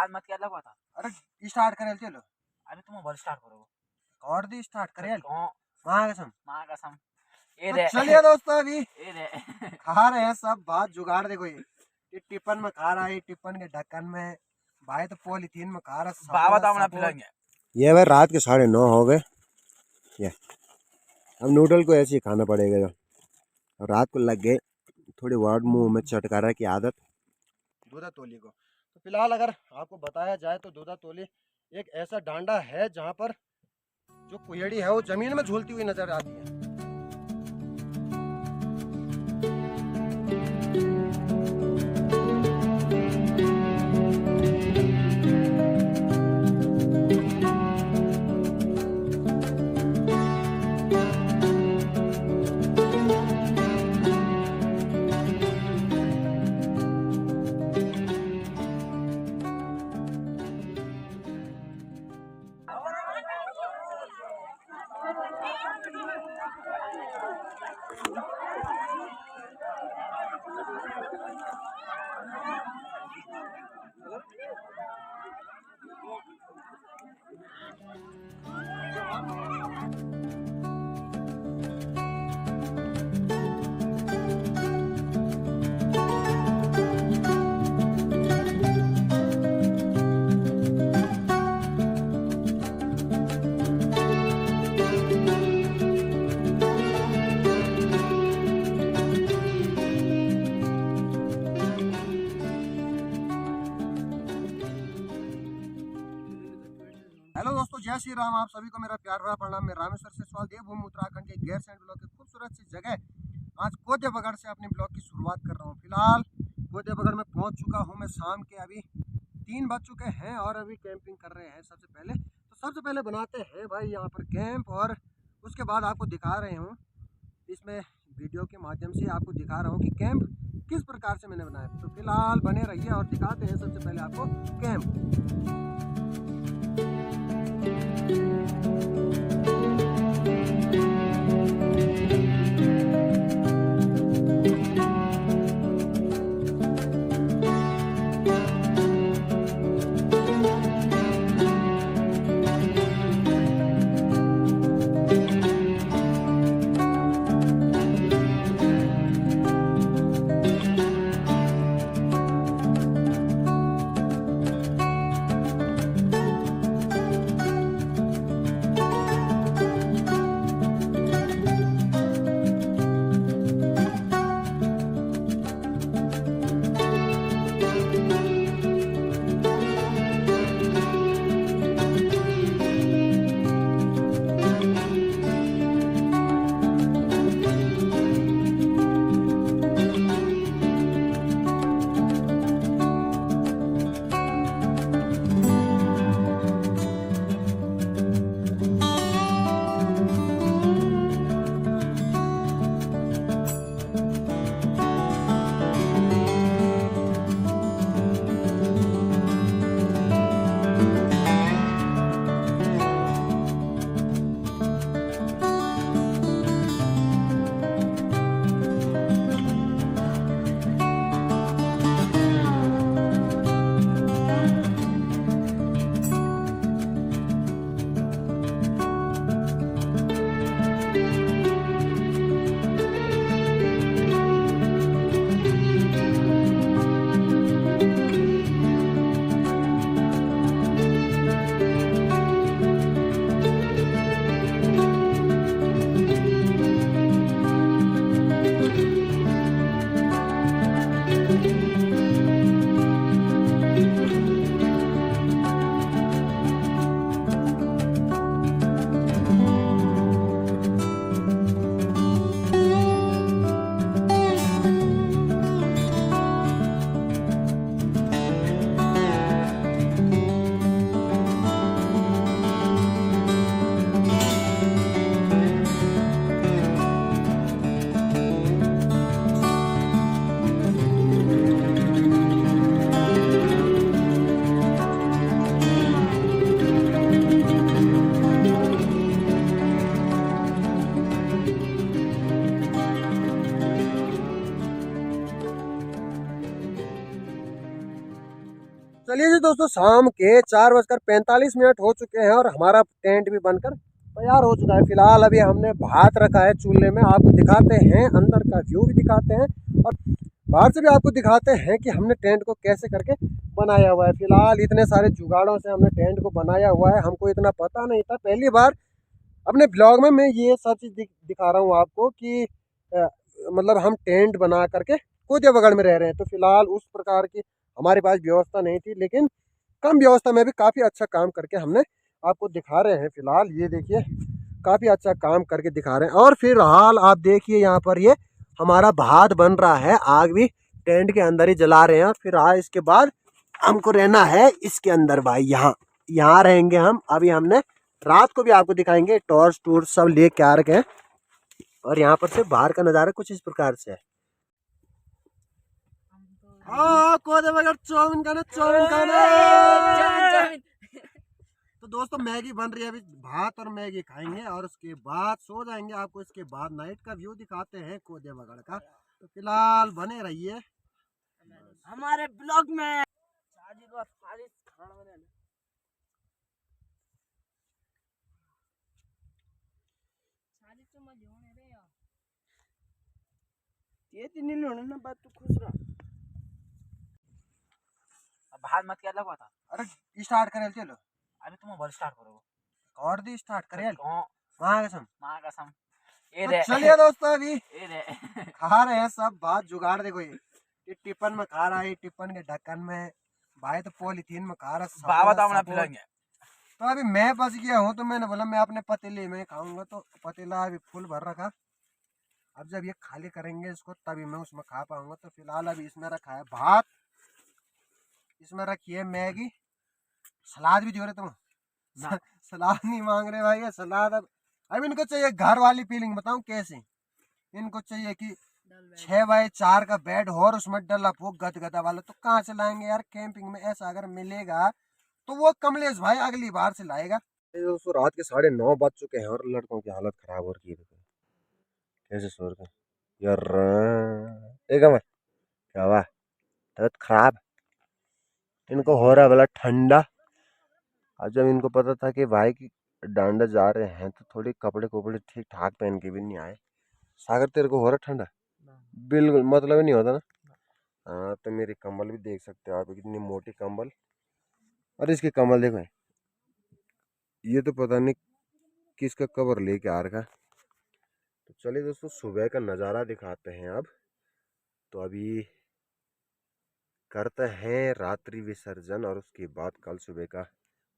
आज मत क्या लगा था। अरे स्टार्ट करे चलो। अभी तुम मोबाइल स्टार्ट करो और दी स्टार्ट करे कौन मां कसम। मां कसम। ये तो दे चलिए दोस्तों अभी ये दे खा रहे हैं सब बात जुगाड़। देखो ये टिफिन में खा रहा है, टिफिन के ढक्कन में भाई तो पॉलीथीन में खा रहा बाबा तो है। अपना खिलाएंगे। ये भाई रात के 9:30 हो गए। ये अब नूडल को ऐसे ही खाना पड़ेगा जो और रात को लग गए थोड़ी वर्ड मुंह में चटकारा की आदत। दूधा तोली को तो फिलहाल अगर आपको बताया जाए तो दूधा तोली एक ऐसा डांडा है जहाँ पर जो कुहड़ी है वो जमीन में झूलती हुई नजर आती है। हेलो दोस्तों, जय श्री राम। आप सभी को मेरा प्यार भरा प्रणाम। मैं रामेश्वर सेसवाल देवभूमि उत्तराखंड के गैरसैंण ब्लॉक की खूबसूरत सी जगह आज कोदेबगढ़ से अपने ब्लॉग की शुरुआत कर रहा हूँ। फिलहाल कोदेबगढ़ में पहुँच चुका हूँ मैं। शाम के अभी 3 बज चुके हैं और अभी कैंपिंग कर रहे हैं। सबसे पहले बनाते हैं भाई यहाँ पर कैंप और उसके बाद आपको दिखा रहे हूँ इसमें वीडियो के माध्यम से आपको दिखा रहा हूँ कि कैंप किस प्रकार से मैंने बनाया। तो फिलहाल बने रहिए और दिखाते हैं सबसे पहले आपको कैंप। चलिए जी दोस्तों, शाम के 4:45 हो चुके हैं और हमारा टेंट भी बनकर तैयार हो चुका है। फिलहाल अभी हमने भात रखा है चूल्हे में, आपको दिखाते हैं, अंदर का व्यू भी दिखाते हैं और बाहर से भी आपको दिखाते हैं कि हमने टेंट को कैसे करके बनाया हुआ है। फिलहाल इतने सारे जुगाड़ों से हमने टेंट को बनाया हुआ है, हमको इतना पता नहीं था। पहली बार अपने ब्लॉग में मैं ये सब चीज़ दिखा रहा हूँ आपको कि मतलब हम टेंट बना करके कोदिया बगड़ में रह रहे हैं। तो फिलहाल उस प्रकार की हमारे पास व्यवस्था नहीं थी, लेकिन कम व्यवस्था में भी काफ़ी अच्छा काम करके हमने आपको दिखा रहे हैं। फिलहाल ये देखिए, काफ़ी अच्छा काम करके दिखा रहे हैं। और फिलहाल आप देखिए यहाँ पर ये हमारा भात बन रहा है, आग भी टेंट के अंदर ही जला रहे हैं। फिर इसके बाद हमको रहना है इसके अंदर भाई, यहाँ रहेंगे हम। अभी हमने रात को भी आपको दिखाएंगे, टॉर्च टूर्च सब ले के आ रखे हैं। और यहाँ पर से बाहर का नज़ारा कुछ इस प्रकार से है। चाउमीन खाना। तो दोस्तों मैगी बन रही है अभी, भात और मैगी खाएंगे और उसके बाद सो जाएंगे। आपको इसके बाद नाइट का व्यू दिखाते हैं कोदिया बगड़ का। तो फिलहाल बने रहिए हमारे ब्लॉग में। ये दिन नहीं होने ना, बात तू खुश रह। अब भात मत क्या लगा था। अरे स्टार्ट करे चलो, अभी तुम मोबाइल स्टार्ट करो और दी स्टार्ट करे माँ कसम। ये तो रे चलिए दोस्तों, अभी ये रे खा रहे हैं सब भात। जुगाड़ देखो, ये टिफिन में खा रहा है, टिफिन के ढक्कन में भाई, तो पॉलीथीन में खा रहा है। बाबा तो अपना पिलाएंगे। तो अभी मैं बच गया हूँ, तो मैंने बोला मैं अपने पतीले में खाऊंगा। तो पतीला अभी फुल भर रखा, अब जब ये खाली करेंगे इसको तभी मैं उसमें खा पाऊंगा। तो फिलहाल अभी इसमें रखा है भात, इसमें रखी है मैगी, सलाद भी दे रहे तुम ना। सलाद नहीं मांग रहे भाई, ये सलाद। अब इनको चाहिए घर वाली फीलिंग, बताऊं कैसे। इनको चाहिए कि 6x4 का बेड हो और उसमें डला फूक गदगदा वाला। तो कहाँ से लाएंगे यार, कैंपिंग में ऐसा अगर मिलेगा तो वो कमलेश भाई अगली बार से लाएगा। दोस्तों रात के 9:30 बज चुके हैं और लड़कों की हालत खराब हो रही है। कैसे सो रहे यार, एक क्या हुआ, तबीयत खराब। इनको हो रहा वाला ठंडा। आज जब इनको पता था कि भाई की डांडा जा रहे हैं तो थोड़ी कपड़े कपड़े ठीक ठाक पहन के भी नहीं आए। सागर तेरे को हो रहा ठंडा? बिल्कुल मतलब ही नहीं होता ना। हाँ, तो मेरी कंबल भी देख सकते हो आप, कितनी मोटी कंबल। और इसकी कंबल देखो, ये तो पता नहीं किसका कवर लेके आ रखा। तो चलिए दोस्तों, सुबह का नज़ारा दिखाते हैं अब। तो अभी करते हैं रात्रि विसर्जन और उसके बाद कल सुबह का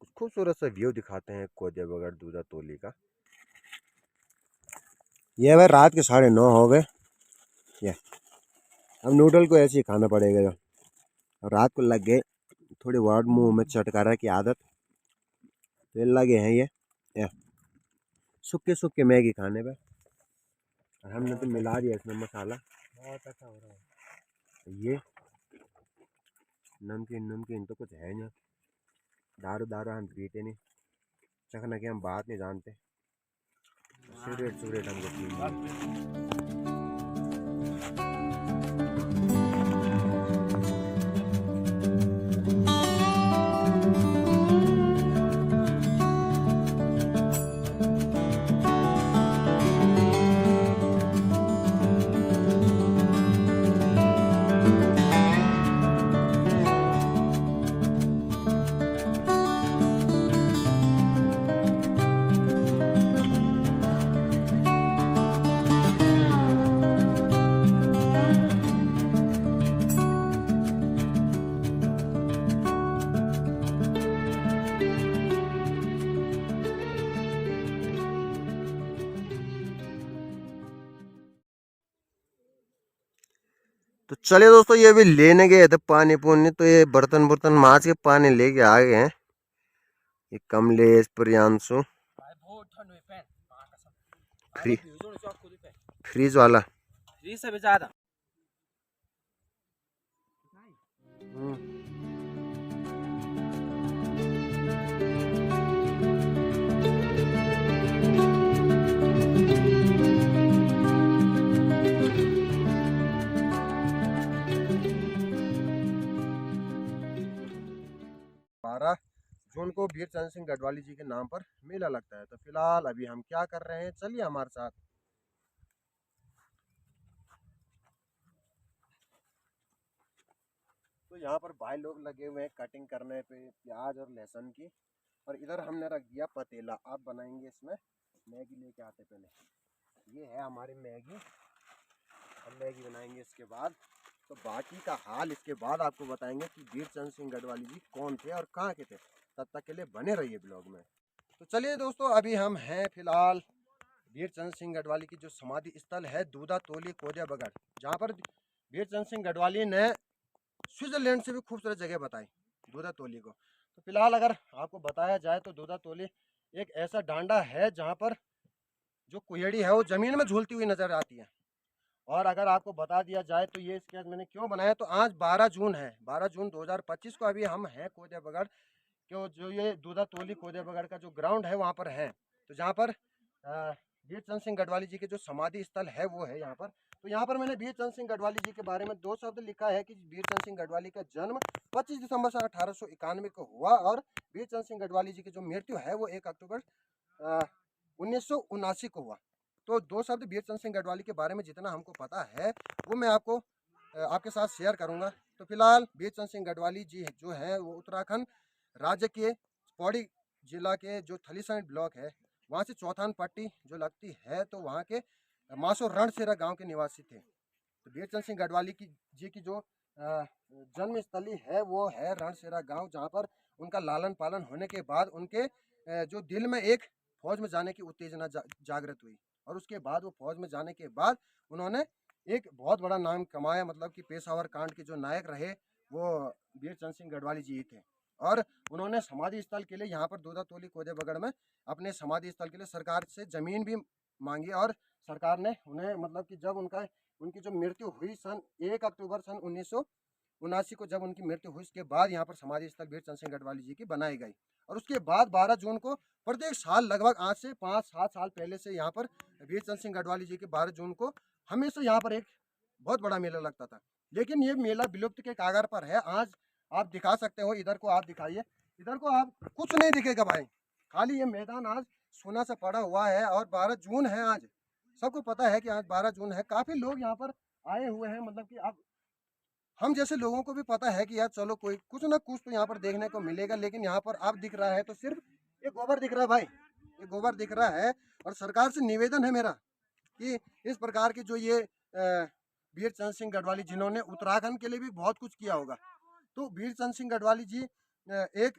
कुछ खूबसूरत सा व्यू दिखाते हैं कोदिया बगड़ दूधा तोली का। ये भाई रात के 9:30 हो गए। ये अब नूडल को ऐसे ही खाना पड़ेगा। जो अब रात को लग गए थोड़ी वर्ड मुंह में चटकारा की आदत, फिर लगे हैं ये सूखे सूखे मैगी खाने पे। हमने तो मिला दिया इसमें मसाला, बहुत अच्छा हो रहा है। ये नमकीन तो कुछ है नहीं। दारू हम पीते नहीं, चखना कि हम बात नहीं जानते। सिगरेट हमको पी। तो चलिए दोस्तों, ये भी लेने गए थे पानी पुनी, तो ये बर्तन माज के पानी लेके आ गए हैं। ये कमलेश प्रियांशु फ्रीज वाला से भी ज्यादा। जून को वीर चंद सिंह गढ़वाली जी के नाम पर मेला लगता है। तो फिलहाल अभी हम क्या कर रहे हैं, चलिए हमारे साथ। तो यहाँ पर भाई लोग लगे हुए हैं कटिंग करने पे प्याज और लहसुन की, और इधर हमने रख दिया पतीला। आप बनाएंगे इसमें मैगी, लेके आते पहले। ये है हमारी मैगी, हम मैगी बनाएंगे इसके बाद। तो बाकी का हाल इसके बाद आपको बताएंगे कि वीर चंद सिंह गढ़वाली जी कौन थे और कहाँ के थे। तब तक के लिए बने रहिए ब्लॉग में। तो चलिए दोस्तों, अभी हम हैं फिलहाल वीर चंद सिंह गढ़वाली की जो समाधि स्थल है दूधा तोली कोदिया बगड़, जहाँ पर वीर चंद सिंह गढ़वाली ने स्विट्जरलैंड से भी खूबसूरत जगह बताई दूधा तोली को। तो फिलहाल अगर आपको बताया जाए तो दूधा तोली एक ऐसा डांडा है जहाँ पर जो कुहेड़ी है वो ज़मीन में झूलती हुई नज़र आती है। और अगर आपको बता दिया जाए तो ये स्केच मैंने क्यों बनाया, तो आज 12 जून है, 12 जून 2025 को अभी हम हैं कोदिया बगड़, क्यों जो ये दूधा तोली कोदिया बगड़ का जो ग्राउंड है वहाँ पर है। तो जहाँ पर वीर चंद सिंह गढ़वाली जी के जो समाधि स्थल है वो है यहाँ पर। तो यहाँ पर मैंने वीर चंद सिंह गढ़वाली जी के बारे में 2 शब्द लिखा है कि वीर चंद सिंह गढ़वाली का जन्म 25 दिसंबर सन 1891 को हुआ, और वीर चंद सिंह गढ़वाली जी की जो मृत्यु है वो 1 अक्टूबर 1979 को हुआ। तो 2 शब्द वीर चंद सिंह गढ़वाली के बारे में जितना हमको पता है वो मैं आपको आपके साथ शेयर करूंगा। तो फिलहाल वीर चंद सिंह गढ़वाली जी जो है वो उत्तराखंड राज्य के पौड़ी जिला के जो थलीसैंण ब्लॉक है वहाँ से चौथान पट्टी जो लगती है, तो वहाँ के मासो रणसेरा गांव के निवासी थे। तो वीर चंद सिंह गढ़वाली जी की जो जन्म स्थली है वो है रणसेरा गांव, जहाँ पर उनका लालन पालन होने के बाद उनके जो दिल में एक फौज में जाने की उत्तेजना जागृत हुई, और उसके बाद वो फौज में जाने के बाद उन्होंने एक बहुत बड़ा नाम कमाया। मतलब कि पेशावर कांड के जो नायक रहे वो वीर चंद सिंह गढ़वाली जी थे। और उन्होंने समाधि स्थल के लिए यहाँ पर दूधा तोली कोदिया बगड़ में अपने समाधि स्थल के लिए सरकार से ज़मीन भी मांगी, और सरकार ने उन्हें मतलब कि जब उनकी जो मृत्यु हुई सन 1 अक्टूबर सन 1979 को जब उनकी मृत्यु हुई, उसके बाद यहाँ पर समाधि स्थल वीर चंद सिंह गढ़वाली जी की बनाई गई। और उसके बाद 12 जून को प्रत्येक साल लगभग आज से 5-7 साल पहले से यहाँ पर वीर चंद सिंह गढ़वाली जी के 12 जून को हमेशा यहाँ पर एक बहुत बड़ा मेला लगता था। लेकिन ये मेला विलुप्त के कागार पर है। आज आप दिखा सकते हो, इधर को आप दिखाइए, इधर को आप कुछ नहीं दिखेगा भाई, खाली ये मैदान आज सोना से पड़ा हुआ है। और 12 जून है आज, सबको पता है कि आज 12 जून है। काफ़ी लोग यहाँ पर आए हुए हैं, मतलब कि अब हम जैसे लोगों को भी पता है कि यार चलो कोई कुछ ना कुछ तो यहाँ पर देखने को मिलेगा। लेकिन यहाँ पर अब दिख रहा है तो सिर्फ ये गोबर दिख रहा है भाई, ये गोबर दिख रहा है। और सरकार से निवेदन है मेरा कि इस प्रकार की जो ये वीर चंद सिंह गढ़वाली जिन्होंने उत्तराखंड के लिए भी बहुत कुछ किया होगा, तो वीर चंद सिंह गढ़वाली जी एक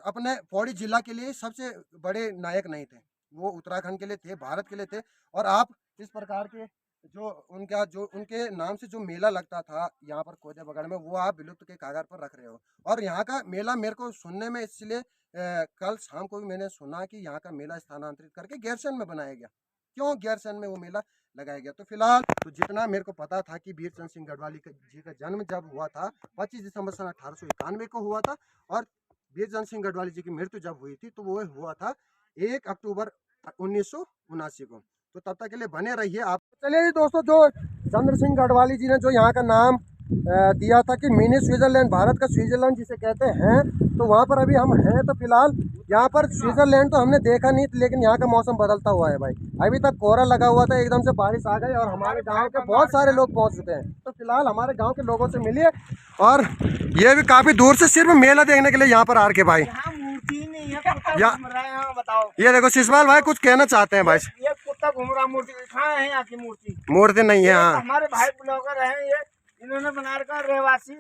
अपने पौड़ी जिला के लिए सबसे बड़े नायक नहीं थे, वो उत्तराखंड के लिए थे, भारत के लिए थे। और आप इस प्रकार के जो उनके नाम से जो मेला लगता था यहाँ पर कोदिया बगड़ में, वो आप विलुप्त के कागार पर रख रहे हो। और यहाँ का मेला मेरे को सुनने में इसलिए कल शाम को भी मैंने सुना कि यहाँ का मेला स्थानांतरित करके गैरसैंण में बनाया गया। क्यों गैरसैंण में वो मेला लगाया गया? तो फिलहाल तो जितना मेरे को पता था कि वीर चंद सिंह गढ़वाली जी का जन्म जब हुआ था 25 दिसंबर सन 1891 को हुआ था, और वीर चंद सिंह गढ़वाली जी की मृत्यु जब हुई थी तो वो हुआ था 1 अक्टूबर 1979 को। तो तब तक के लिए बने रहिए आप। चलिए दोस्तों, जो चंद्र सिंह गढ़वाली जी ने जो यहाँ का नाम दिया था कि मिनी स्विट्जरलैंड, भारत का स्विट्जरलैंड जिसे कहते हैं, तो वहाँ पर अभी हम हैं। तो फिलहाल यहाँ पर स्विट्जरलैंड तो हमने देखा नहीं, लेकिन यहाँ का मौसम बदलता हुआ है भाई। अभी तक कोहरा लगा हुआ था, एकदम से बारिश आ गई और हमारे गांव के बहुत सारे लोग पहुँच चुके हैं। तो फिलहाल हमारे गांव के लोगों से मिलिए, और ये भी काफ़ी दूर से सिर्फ मेला देखने के लिए यहाँ पर आ के भाई। बताओ, ये देखो शिशपाल भाई कुछ कहना चाहते हैं भाई। ये कुत्ता घूम रहा, मूर्ति कहाँ है? यहाँ की मूर्ति नहीं है। हाँ, हमारे भाई ब्लॉगर हैं, ये इन्होंने बना रखा रहवासी,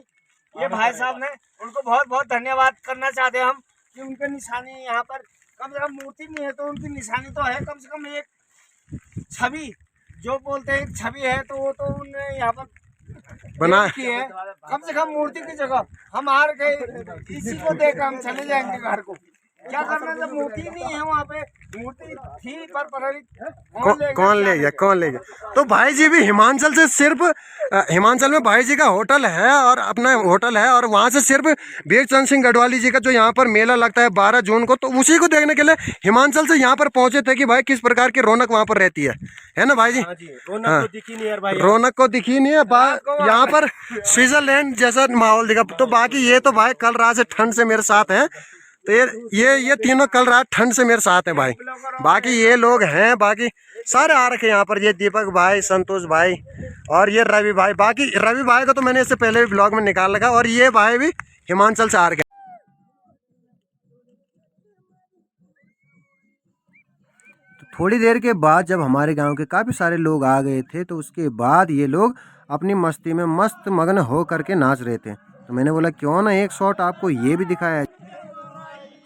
ये भाई साहब ने, उनको बहुत बहुत धन्यवाद करना चाहते हैं हम कि उनके निशानी यहाँ पर कम से कम मूर्ति नहीं है तो उनकी निशानी तो है, कम से कम एक छवि जो बोलते हैं एक छवि है, तो वो तो उन्होंने यहाँ पर बना की है। कम से कम मूर्ति की जगह हम हार गए, इसी को देख हम चले जाएंगे घर को। क्या करना जब मूर्ति नहीं है वहाँ पे? मूर्ति थी पर कौन ले गया, कौन ले गया? तो भाई जी भी हिमाचल से सिर्फ हिमाचल में भाई जी का होटल है और अपना होटल है, और वहाँ से सिर्फ वीर चंद सिंह गढ़वाली जी का जो यहाँ पर मेला लगता है 12 जून को, तो उसी को देखने के लिए हिमाचल से यहाँ पर पहुँचे थे कि भाई किस प्रकार की रौनक वहाँ पर रहती है ना भाई जी? रौनक तो दिखी नहीं है भाई, रौनक को दिखी नहीं है यहाँ पर स्विट्जरलैंड जैसा माहौल दिखा। तो बाकी ये तो भाई कल रात से ठंड से मेरे साथ हैं, तो ये तीनों कल रात ठंड से मेरे साथ हैं भाई। बाकी ये लोग हैं, बाकी सारे आ रखे यहाँ पर। ये दीपक भाई, संतोष भाई और ये रवि भाई। बाकी रवि भाई को तो मैंने इससे पहले भी ब्लॉग में निकाल रखा, और ये भाई भी हिमाचल से आ रखे। तो थोड़ी देर के बाद जब हमारे गांव के काफ़ी सारे लोग आ गए थे, तो उसके बाद ये लोग अपनी मस्ती में मस्त मगन हो करके नाच रहे थे। तो मैंने बोला क्यों ना एक शॉट आपको ये भी दिखाया।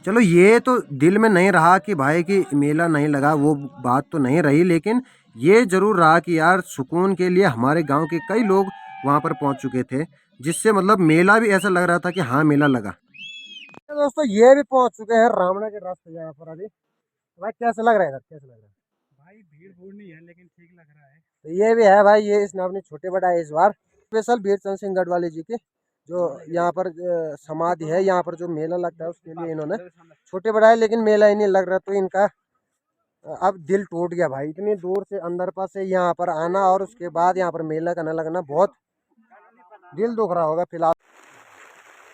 चलो ये तो दिल में नहीं रहा कि भाई की मेला नहीं लगा, वो बात तो नहीं रही, लेकिन ये जरूर रहा कि यार सुकून के लिए हमारे गांव के कई लोग वहां पर पहुंच चुके थे, जिससे मतलब मेला भी ऐसा लग रहा था कि हाँ मेला लगा। दोस्तों ये भी पहुंच चुके हैं रामना के रास्ते यहाँ पर अभी। भाई कैसा लग रहा है इधर, कैसा लग रहा है? भाई भीड़ नहीं है लेकिन ठीक लग रहा है। तो ये भी है भाई, ये इसने अपने छोटे बड़ा है इस बार स्पेशल वीर चंद सिंह गढ़वाली जी की जो यहाँ पर समाधि है, यहाँ पर जो मेला लगता है उसके लिए इन्होंने छोटे बड़ा है, लेकिन मेला ही नहीं लग रहा। तो इनका अब दिल टूट गया भाई, इतनी दूर से अंदर पास से यहाँ पर आना और उसके बाद यहाँ पर मेला का न लगना, बहुत दिल दुख रहा होगा फिलहाल।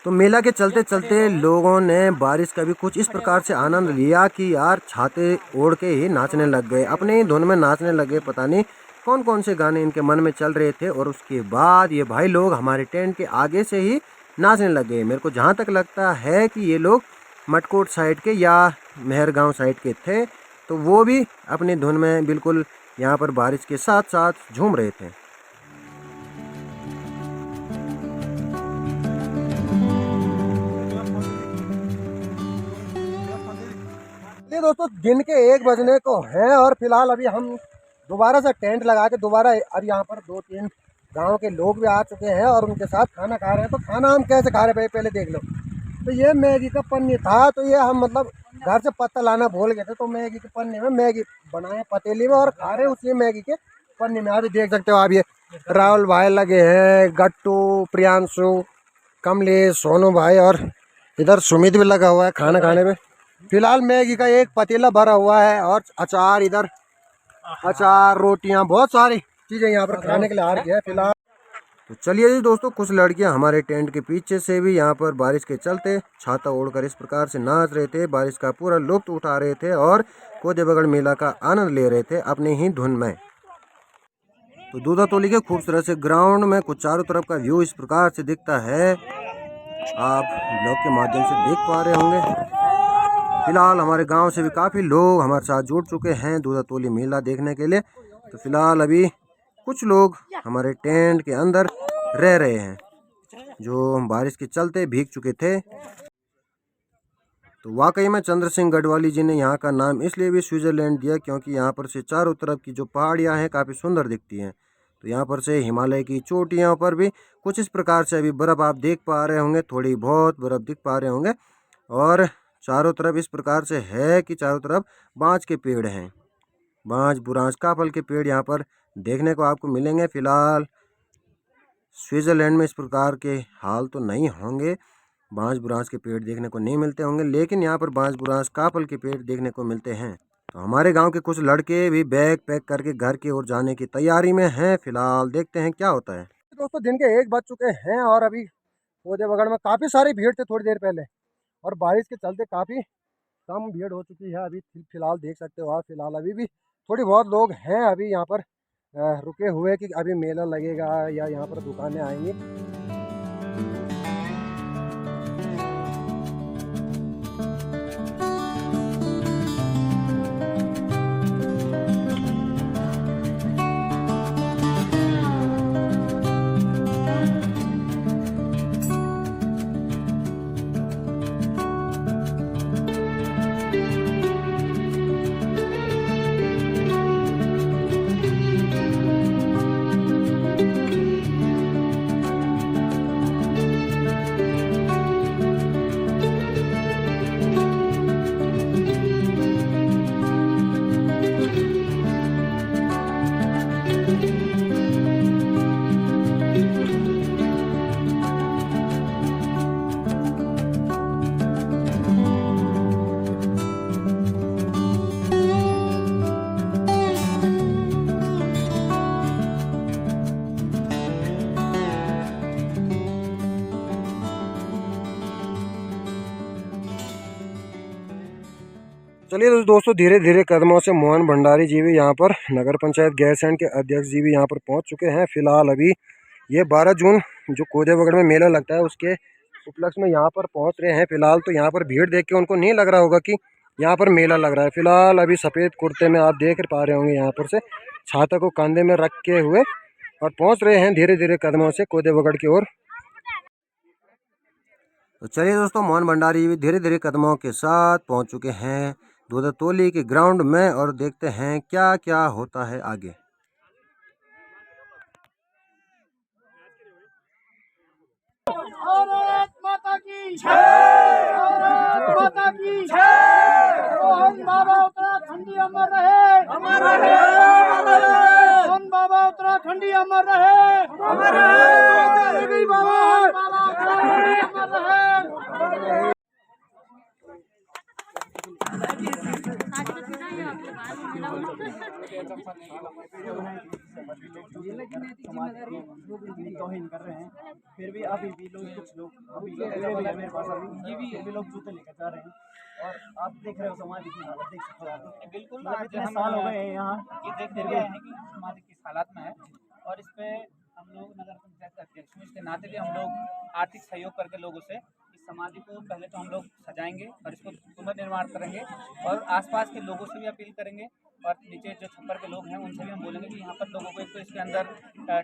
तो मेला के चलते चलते लोगों ने बारिश का भी कुछ इस प्रकार से आनंद लिया कि यार छाते ओढ़ के ही नाचने लग गए, अपने ही धुन में नाचने लगे। पता नहीं कौन कौन से गाने इनके मन में चल रहे थे। और उसके बाद ये भाई लोग हमारे टेंट के आगे से ही नाचने लग गए। मेरे को जहाँ तक लगता है कि ये लोग मटकोट साइड के या मेहरगांव साइड के थे, तो वो भी अपनी धुन में बिल्कुल यहाँ पर बारिश के साथ साथ झूम रहे थे। दोस्तों दिन के 1 बजने को है और फिलहाल अभी हम दोबारा से टेंट लगा के दोबारा अब यहाँ पर 2-3 गांव के लोग भी आ चुके हैं और उनके साथ खाना खा रहे हैं। तो खाना हम कैसे खा रहे हैं भाई पहले देख लो। तो ये मैगी का पन्नी था, तो ये हम मतलब घर से पत्ता लाना भूल गए थे, तो मैगी के पन्नी में मैगी बनाए पतीली में और खा रहे हैं उसी मैगी के पन्नी में। अभी देख सकते हो आप, ये राहुल भाई लगे हैं, गट्टू, प्रियांशु, कमलेश, सोनू भाई और इधर सुमित भी लगा हुआ है खाना खाने में। फिलहाल मैगी का एक पतीला भरा हुआ है और अचार, इधर अचार, रोटियां, बहुत सारी चीज़ें यहाँ पर खाने के लिए आ रही है फिलहाल। तो चलिए जी दोस्तों, कुछ लड़कियां हमारे टेंट के पीछे से भी यहाँ पर बारिश के चलते छाता ओढ़कर इस प्रकार से नाच रहे थे, बारिश का पूरा लुत्फ उठा रहे थे और कोदेबगढ़ मेला का आनंद ले रहे थे अपने ही धुन में। तो दूधातोली के खूबसूरत से ग्राउंड में कुछ चारों तरफ का व्यू इस प्रकार से दिखता है, आप ब्लॉग के माध्यम से देख पा रहे होंगे। फिलहाल हमारे गांव से भी काफ़ी लोग हमारे साथ जुड़ चुके हैं दूधातोली मेला देखने के लिए। तो फिलहाल अभी कुछ लोग हमारे टेंट के अंदर रह रहे हैं जो बारिश के चलते भीग चुके थे। तो वाकई में चंद्र सिंह गढ़वाली जी ने यहाँ का नाम इसलिए भी स्विट्ज़रलैंड दिया क्योंकि यहाँ पर से चारों तरफ की जो पहाड़ियाँ हैं काफ़ी सुंदर दिखती हैं। तो यहाँ पर से हिमालय की चोटियों पर भी कुछ इस प्रकार से अभी बर्फ़ आप देख पा रहे होंगे, थोड़ी बहुत बर्फ़ दिख पा रहे होंगे। और चारों तरफ इस प्रकार से है कि चारों तरफ बांज के पेड़ हैं, बांज, बुरांस, काफल के पेड़ यहाँ पर देखने को आपको मिलेंगे। फिलहाल स्विट्ज़रलैंड में इस प्रकार के हाल तो नहीं होंगे, बांज बुरांस के पेड़ देखने को नहीं मिलते होंगे, लेकिन यहाँ पर बांज बुरांस काफल के पेड़ देखने को मिलते हैं। तो हमारे गांव के कुछ लड़के भी बैग पैक करके घर की ओर जाने की तैयारी में हैं। फिलहाल देखते हैं क्या होता है। दोस्तों दिन के 1 बज चुके हैं और अभी कोदेबगढ़ में काफ़ी सारी भीड़ थी थोड़ी देर पहले, और बारिश के चलते काफ़ी कम भीड़ हो चुकी है अभी फिलहाल देख सकते हो आप। फिलहाल अभी भी थोड़ी बहुत लोग हैं अभी यहाँ पर रुके हुए कि अभी मेला लगेगा या यहाँ पर दुकानें आएंगी। चलिए दोस्तों, धीरे धीरे कदमों से मोहन भंडारी जी भी यहाँ पर नगर पंचायत गैरसैंण के अध्यक्ष जी भी यहाँ पर पहुँच चुके हैं। फिलहाल अभी ये 12 जून जो कोदेबगढ़ में मेला लगता है उसके उपलक्ष्य में यहाँ पर पहुँच रहे हैं। फिलहाल तो यहाँ पर भीड़ देख के उनको नहीं लग रहा होगा कि यहाँ पर मेला लग रहा है। फिलहाल अभी सफ़ेद कुर्ते में आप देख पा रहे होंगे यहाँ पर से छाता को कंधे में रख के हुए और पहुँच रहे हैं धीरे धीरे कदमों से कोदेबगढ़ की ओर। तो चलिए दोस्तों, मोहन भंडारी भी धीरे धीरे कदमों के साथ पहुंच चुके हैं दूधातोली के ग्राउंड में और देखते हैं क्या क्या होता है आगे। भारत माता की जय, भारत माता की जय। मोहन बाबा उत्तराखंडी अमर रहे, अमर रहे। मोहन बाबा उत्तराखंडी अमर रहे, अमर रहे। देवी बाबा उत्तराखंडी अमर रहे। तौहीन कर रहे हैं, फिर भी अभी भी लोग कुछ लोग मेरे पास अभी लोग जूते लेकर जा रहे हैं। और आप देख रहे हो समाज की हालत, देख सकते हो आप। बिल्कुल इतने साल हो गए हैं यहाँ, ये देखते हुए हैं कि समाज किस हालत में है। और इस पे हम लोग नगर पंचायत अध्यक्ष इसके नाते भी हम लोग आर्थिक सहयोग करके लोगों से इस समाधि को पहले तो हम लोग सजाएंगे और इसको पुनर्निर्माण करेंगे और आसपास के लोगों से भी अपील करेंगे और नीचे जो छप्पर के लोग हैं उनसे भी हम बोलेंगे कि यहाँ पर लोगों को एक तो इसके अंदर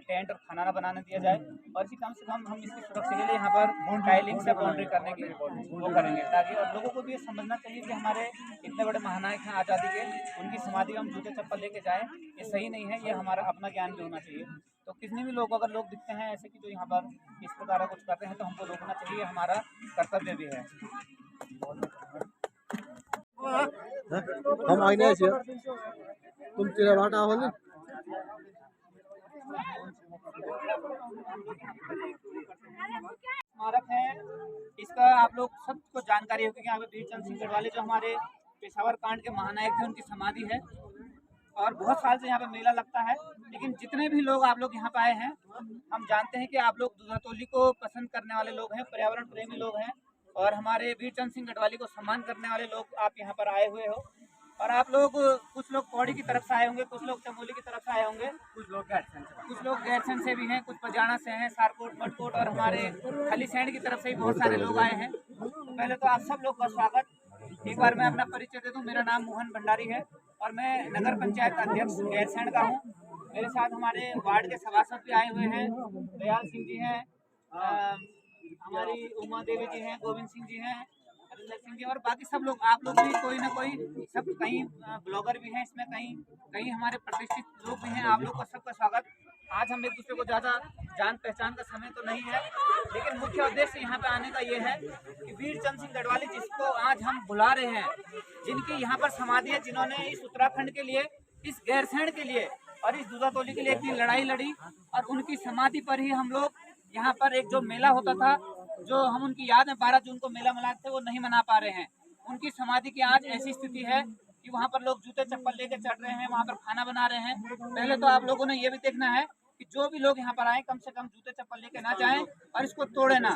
टेंट और खाना ना बनाने दिया जाए और इसी कम से कम हम इसकी सुरक्षा के लिए यहाँ पर टाइलिंग से बाउंड्री करने की वो करेंगे ताकि और लोगों को भी ये समझना चाहिए कि हमारे इतने बड़े महानायक हैं आज़ादी के, उनकी समाधि हम जूते चप्पल लेके जाएँ ये सही नहीं है। ये हमारा अपना ज्ञान भी होना चाहिए। तो कितने भी लोग अगर लोग दिखते हैं ऐसे कि जो यहाँ पर इस प्रकार कुछ करते हैं तो हमको रोकना चाहिए, हमारा कर्तव्य भी है। हम आईने से तुम तेरा बाटा होले स्मारक है, इसका आप लोग सबको जानकारी होगी कि यहाँ पे वीरचंद सिंह गढ़वाली जो हमारे पेशावर कांड के महानायक थे उनकी समाधि है और बहुत साल से यहाँ पे मेला लगता है। लेकिन जितने भी लोग आप लोग यहाँ पे आए हैं, हम जानते हैं कि आप लोग दूधातोली को पसंद करने वाले लोग हैं, पर्यावरण प्रेमी लोग हैं और हमारे वीरचंद सिंह गढ़वाली को सम्मान करने वाले लोग आप यहाँ पर आए हुए हो। और आप लोग कुछ लोग पौड़ी की तरफ से आए होंगे, कुछ लोग चमोली की तरफ से आए होंगे, कुछ लोग गैरसैंण से भी हैं, कुछ पजाना से हैं, सारकोट मटकोट और हमारे खलीसैंण की तरफ से भी बहुत सारे लोग आए हैं। तो पहले तो आप सब लोग का स्वागत। एक बार मैं अपना परिचय दे दूं, मेरा नाम मोहन भंडारी है और मैं नगर पंचायत अध्यक्ष गैरसैंण का हूँ। मेरे साथ हमारे वार्ड के सभासद भी आए हुए हैं, दयाल सिंह जी हैं, हमारी उमा देवी जी हैं, गोविंद सिंह जी हैं, सिंह जी और बाकी सब लोग, आप लोग भी कोई ना कोई, सब कहीं ब्लॉगर भी हैं इसमें, कहीं हमारे प्रतिष्ठित लोग भी हैं। आप लोग का सबका स्वागत। आज हम एक दूसरे को ज़्यादा जान पहचान का समय तो नहीं है, लेकिन मुख्य उद्देश्य यहाँ पे आने का ये है कि वीरचंद सिंह गढ़वाली जिसको आज हम बुला रहे हैं, जिनकी यहाँ पर समाधि है, जिन्होंने इस उत्तराखंड के लिए, इस गैरसैंण के लिए और इस दूधातोली के लिए इतनी लड़ाई लड़ी और उनकी समाधि पर ही हम लोग यहाँ पर एक जो मेला होता था, जो हम उनकी याद में 12 जून को मेला मनाते थे, वो नहीं मना पा रहे हैं। उनकी समाधि की आज ऐसी स्थिति है कि वहाँ पर लोग जूते चप्पल लेके चढ़ रहे हैं, वहाँ पर खाना बना रहे हैं। पहले तो आप लोगों ने ये भी देखना है कि जो भी लोग यहाँ पर आए कम से कम जूते चप्पल लेके ना जाएं और इसको तोड़े ना।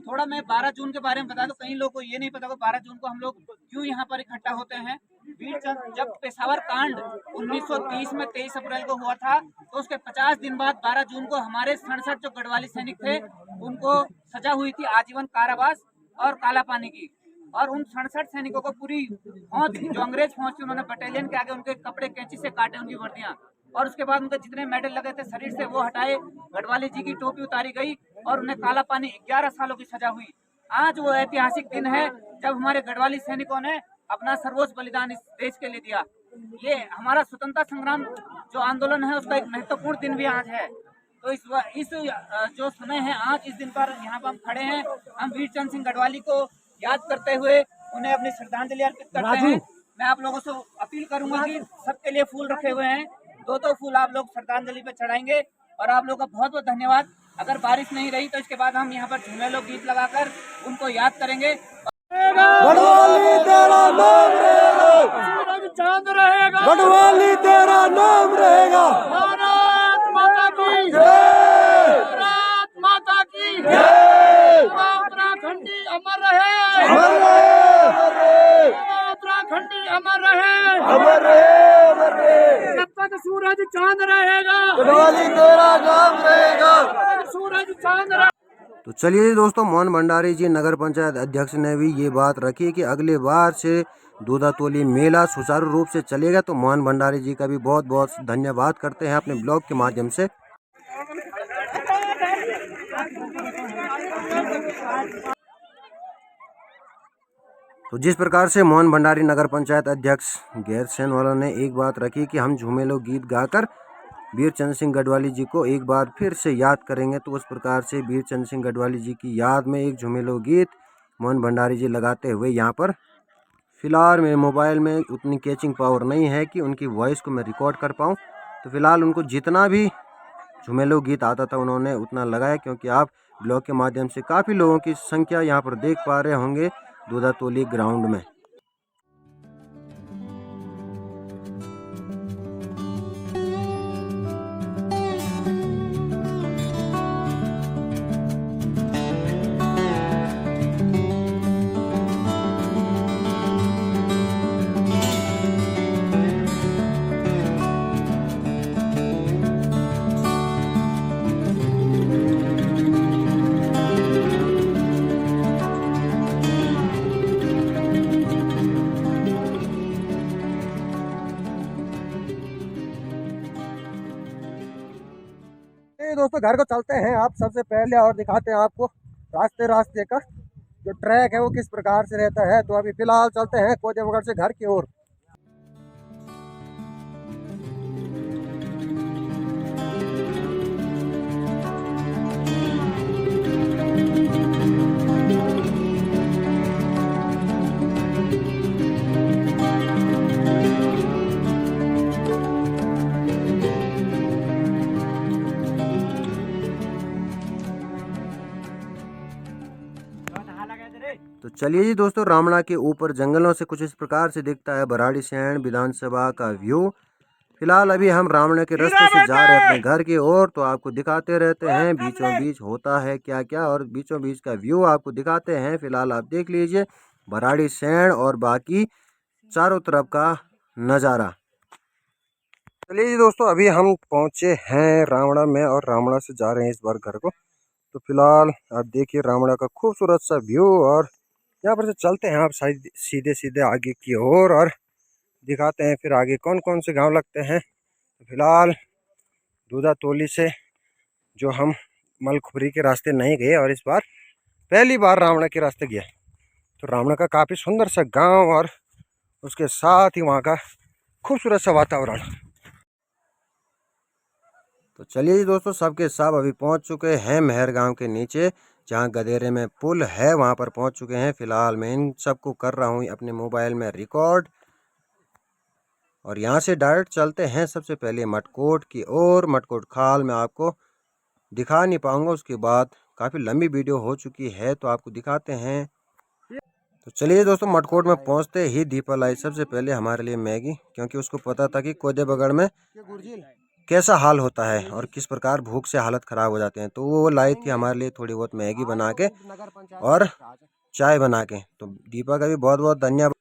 थोड़ा मैं 12 जून के बारे में बता दूं, कई लोगों को ये नहीं पता कि 12 जून को हम लोग क्यों यहाँ पर इकट्ठा होते हैं। वीरचंद जब पेशावर कांड 1930 में 23 अप्रैल को हुआ था, तो उसके 50 दिन बाद 12 जून को हमारे 67 जो गढ़वाली सैनिक थे उनको सजा हुई थी आजीवन कारावास और काला पानी की। और उन 67 सैनिकों को पूरी फौज, जो अंग्रेज फौज थी, उन्होंने बटालियन के आगे उनके कपड़े कैंची से काटे, उनकी वर्दियां, और उसके बाद उनके जितने मेडल लगे थे शरीर से वो हटाए, गढ़वाली जी की टोपी उतारी गई और उन्हें काला पानी 11 सालों की सजा हुई। आज वो ऐतिहासिक दिन है जब हमारे गढ़वाली सैनिकों ने अपना सर्वोच्च बलिदान इस देश के लिए दिया। ये हमारा स्वतंत्रता संग्राम जो आंदोलन है उसका एक महत्वपूर्ण दिन भी आज है। तो इस जो समय है आज, इस दिन पर यहाँ पर हम खड़े हैं, हम वीरचंद सिंह गढ़वाली को याद करते हुए उन्हें अपनी श्रद्धांजलि अर्पित करते हैं। मैं आप लोगों से अपील करूंगा कि सबके लिए फूल रखे हुए हैं, 2 फूल आप लोग श्रद्धांजलि पे चढ़ाएंगे। और आप लोगों का बहुत बहुत धन्यवाद। अगर बारिश नहीं रही तो इसके बाद हम यहाँ पर झूमेलो गीत लगाकर उनको याद करेंगे। गढ़वाली तेरा नाम रहेगा, चांद रहेगा, गढ़वाली तेरा नाम रहेगा। भारत माता की जय, भारत माता की जय, उत्तराखंडी अमर रहे, अमर रहे, उत्तराखंडी तो चलिए दोस्तों, मोहन भंडारी जी नगर पंचायत अध्यक्ष ने भी ये बात रखी कि अगले बार से दूधातोली मेला सुचारू रूप से चलेगा। तो मोहन भंडारी जी का भी बहुत बहुत धन्यवाद करते हैं अपने ब्लॉग के माध्यम से। तो जिस प्रकार से मोहन भंडारी नगर पंचायत अध्यक्ष गैरसैंण वालों ने एक बात रखी कि हम झूमेलो गीत गाकर वीरचंद सिंह गढ़वाली जी को एक बार फिर से याद करेंगे, तो उस प्रकार से वीरचंद सिंह गढ़वाली जी की याद में एक झूमेलो गीत मोहन भंडारी जी लगाते हुए यहाँ पर, फिलहाल मेरे मोबाइल में उतनी कैचिंग पावर नहीं है कि उनकी वॉइस को मैं रिकॉर्ड कर पाऊँ। तो फिलहाल उनको जितना भी झूमेलो गीत आता था उन्होंने उतना लगाया, क्योंकि आप ब्लॉग के माध्यम से काफ़ी लोगों की संख्या यहाँ पर देख पा रहे होंगे दूधातोली ग्राउंड में। दोस्तों घर को चलते हैं आप सबसे पहले और दिखाते हैं आपको रास्ते का जो ट्रैक है वो किस प्रकार से रहता है। तो अभी फिलहाल चलते हैं कोदेवगढ़ से घर की ओर। तो चलिए जी दोस्तों, रामड़ा के ऊपर जंगलों से कुछ इस प्रकार से दिखता है भराड़ीसैंण विधानसभा का व्यू। फिलहाल अभी हम रामड़ा के रास्ते से जा रहे हैं अपने घर की ओर, तो आपको दिखाते रहते हैं बीचों बीच होता है क्या क्या, और बीचों बीच का व्यू आपको दिखाते हैं। फिलहाल आप देख लीजिए भराड़ीसैंण और बाकी चारों तरफ का नज़ारा। चलिए जी दोस्तों, अभी हम पहुँचे हैं रामड़ा में और रामड़ा से जा रहे हैं इस बार घर को। तो फिलहाल आप देखिए रामड़ा का खूबसूरत सा व्यू, और यहाँ पर से चलते हैं आप सीधे सीधे आगे की ओर और दिखाते हैं फिर आगे कौन कौन से गांव लगते हैं। तो फिलहाल दूधातोली से जो हम मलखुबरी के रास्ते नहीं गए और इस बार पहली बार रामड़ा के रास्ते गए, तो रामड़ा का काफ़ी सुंदर सा गांव और उसके साथ ही वहाँ का खूबसूरत सा वातावरण। तो चलिए जी दोस्तों, सबके सब अभी पहुंच चुके हैं मेहर गांव के नीचे, जहां गदेरे में पुल है वहां पर पहुंच चुके हैं। फिलहाल मैं इन सबको कर रहा हूं अपने मोबाइल में रिकॉर्ड, और यहां से डायरेक्ट चलते हैं सबसे पहले मटकोट की ओर। मटकोट खाल में आपको दिखा नहीं पाऊंगा, उसके बाद काफ़ी लंबी वीडियो हो चुकी है तो आपको दिखाते हैं। तो चलिए दोस्तों, मटकोट में पहुंचते ही दीपा लाई सबसे पहले हमारे लिए मैगी, क्योंकि उसको पता था कि कोदेबगढ़ में कैसा हाल होता है और किस प्रकार भूख से हालत ख़राब हो जाते हैं। तो वो लाई थी हमारे लिए थोड़ी बहुत मैगी बना के और चाय बना के। तो दीपा का भी बहुत बहुत धन्यवाद।